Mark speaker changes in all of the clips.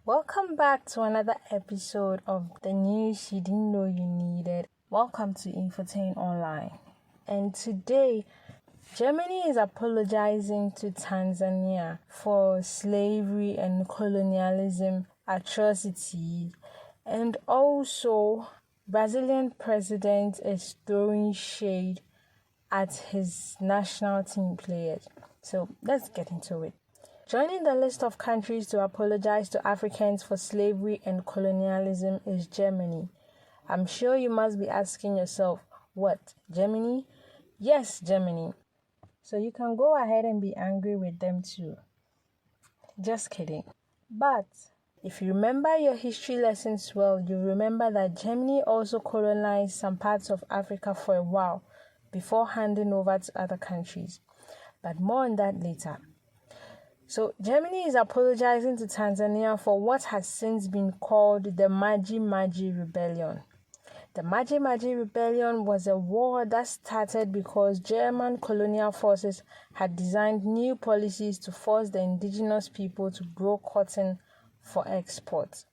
Speaker 1: Welcome back to another episode of the news you didn't know you needed. Welcome to Infotain Online. And today, Germany is apologizing to Tanzania for slavery and colonialism atrocities. And also, Brazilian president is throwing shade at his national team players. So let's get into it. Joining the list of countries to apologize to Africans for slavery and colonialism is Germany. I'm sure you must be asking yourself, what, Germany? Yes, Germany. So you can go ahead and be angry with them too. Just kidding. But if you remember your history lessons well, you remember that Germany also colonized some parts of Africa for a while before handing over to other countries. But more on that later. So Germany is apologizing to Tanzania for what has since been called the Maji Maji Rebellion. The Maji Maji Rebellion was a war that started because German colonial forces had designed new policies to force the indigenous people to grow cotton for export.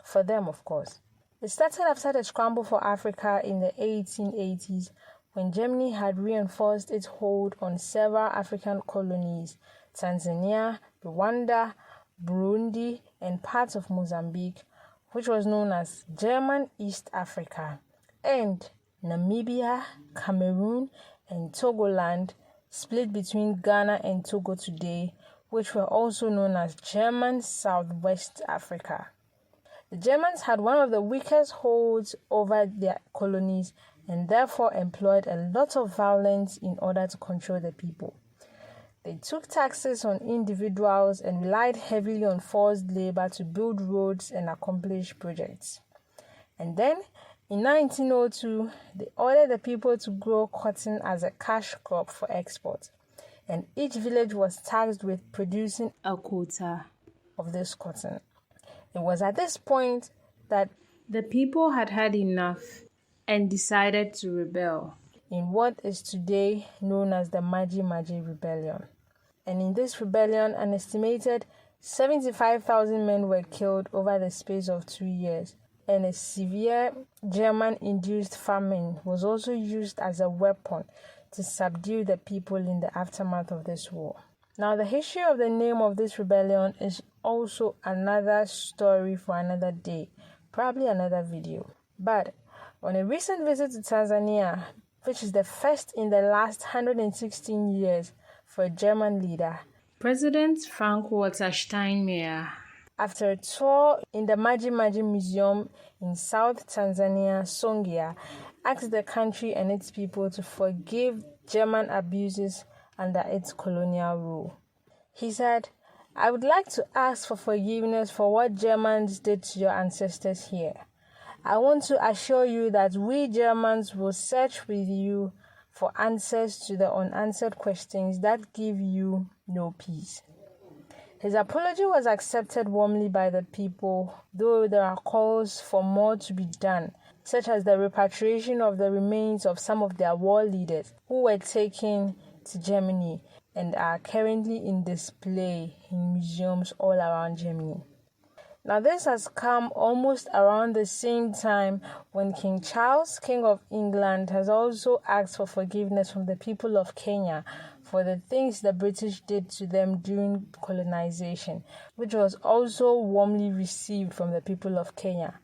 Speaker 1: For them, of course. It started after the scramble for Africa in the 1880s when Germany had reinforced its hold on several African colonies, Tanzania, Rwanda, Burundi, and parts of Mozambique, which was known as German East Africa, and Namibia, Cameroon, and Togoland, split between Ghana and Togo today, which were also known as German Southwest Africa. The Germans had one of the weakest holds over their colonies and therefore employed a lot of violence in order to control the people. They took taxes on individuals and relied heavily on forced labor to build roads and accomplish projects. And then, in 1902, they ordered the people to grow cotton as a cash crop for export, and each village was tasked with producing a quota of this cotton. It was at this point that the people had had enough and decided to rebel in what is today known as the Maji Maji Rebellion. And in this rebellion, an estimated 75,000 men were killed over the space of 2 years, and a severe German-induced famine was also used as a weapon to subdue the people in the aftermath of this war. Now, the history of the name of this rebellion is also another story for another day, probably another video. But on a recent visit to Tanzania, which is the first in the last 116 years for a German leader, President Frank-Walter Steinmeier, after a tour in the Maji Maji Museum in South Tanzania, Songea, asked the country and its people to forgive German abuses under its colonial rule. He said, "I would like to ask for forgiveness for what Germans did to your ancestors here. I want to assure you that we Germans will search with you for answers to the unanswered questions that give you no peace." His apology was accepted warmly by the people, though there are calls for more to be done, such as the repatriation of the remains of some of their war leaders who were taken to Germany and are currently in display in museums all around Germany. Now, this has come almost around the same time when King Charles, King of England, has also asked for forgiveness from the people of Kenya for the things the British did to them during colonization, which was also warmly received from the people of Kenya.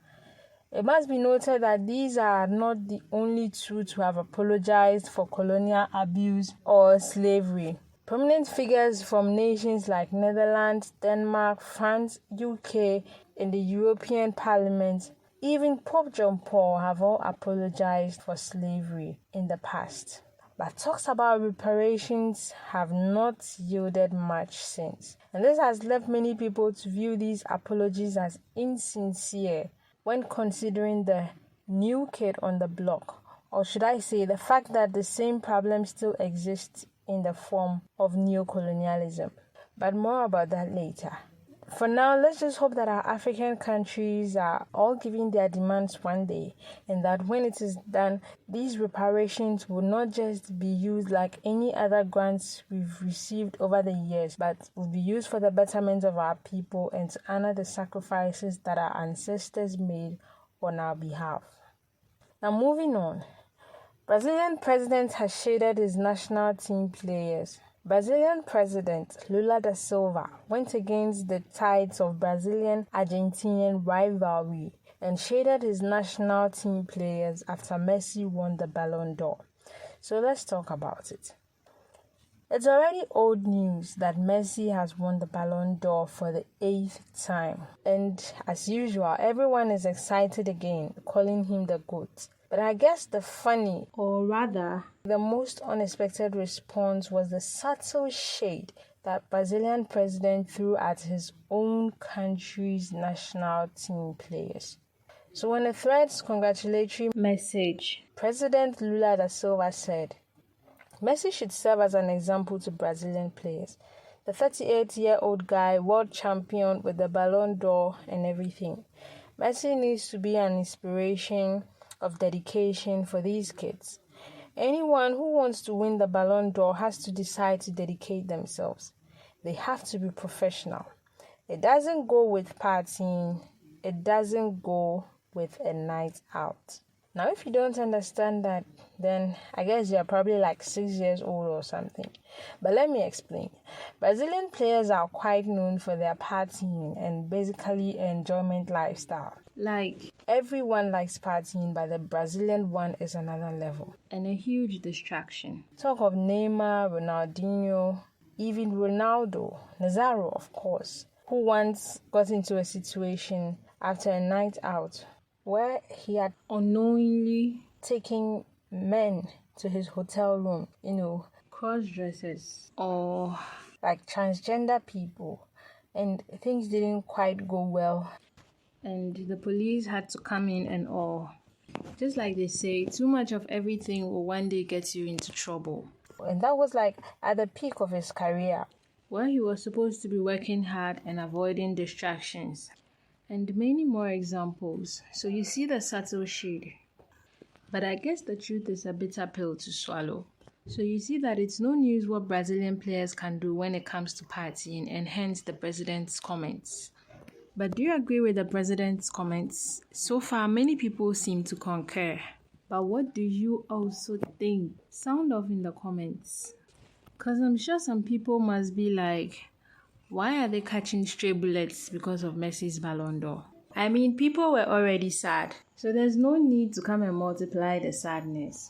Speaker 1: It must be noted that these are not the only two to have apologized for colonial abuse or slavery. Prominent figures from nations like Netherlands, Denmark, France, UK, and the European Parliament, even Pope John Paul, have all apologized for slavery in the past. But talks about reparations have not yielded much since. And this has left many people to view these apologies as insincere when considering the new kid on the block, or should I say the fact that the same problem still exists in the form of neocolonialism. But more about that later. For now, let's just hope that our African countries are all giving their demands one day, and that when it is done, these reparations will not just be used like any other grants we've received over the years, but will be used for the betterment of our people and to honor the sacrifices that our ancestors made on our behalf. Now, moving on. Brazilian president has shaded his national team players. Brazilian President Lula da Silva went against the tides of Brazilian-Argentinian rivalry and shaded his national team players after Messi won the Ballon d'Or. So let's talk about it. It's already old news that Messi has won the Ballon d'Or for the 8th time. And as usual, everyone is excited again, calling him the GOAT. But I guess the funny, or rather, the most unexpected response was the subtle shade that Brazilian president threw at his own country's national team players. So in a Threads congratulatory message, President Lula da Silva said, Messi should serve as an example to Brazilian players. The 38-year-old guy, world champion with the Ballon d'Or and everything. Messi needs to be an inspiration of dedication for these kids. Anyone who wants to win the Ballon d'Or has to decide to dedicate themselves. They have to be professional. It doesn't go with partying. It doesn't go with a night out. Now, if you don't understand that, then I guess you're probably like 6 years old or something. But let me explain. Brazilian players are quite known for their partying and basically enjoyment lifestyle. Like, everyone likes partying, but the Brazilian one is another level. And a huge distraction. Talk of Neymar, Ronaldinho, even Ronaldo, Nazário, of course, who once got into a situation after a night out where he had unknowingly taken men to his hotel room, cross-dressers or like transgender people, and things didn't quite go well. And the police had to come in and all. Just like they say, too much of everything will one day get you into trouble. And that was like at the peak of his career, where he was supposed to be working hard and avoiding distractions. And many more examples. So you see the subtle shade. But I guess the truth is a bitter pill to swallow. So you see that it's no news what Brazilian players can do when it comes to partying, and hence the president's comments. But do you agree with the president's comments? So far, many people seem to concur. But what do you also think? Sound off in the comments. Because I'm sure some people must be like, why are they catching stray bullets because of Messi's Ballon d'Or? I mean, people were already sad, so there's no need to come and multiply the sadness.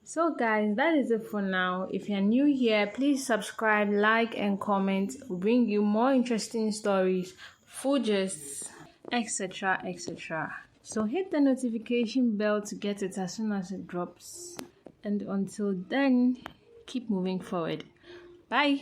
Speaker 1: So guys, that is it for now. If you're new here, please subscribe, like, and comment. We'll bring you more interesting stories, food gists, etc., etc. So hit the notification bell to get it as soon as it drops. And until then, keep moving forward. Bye.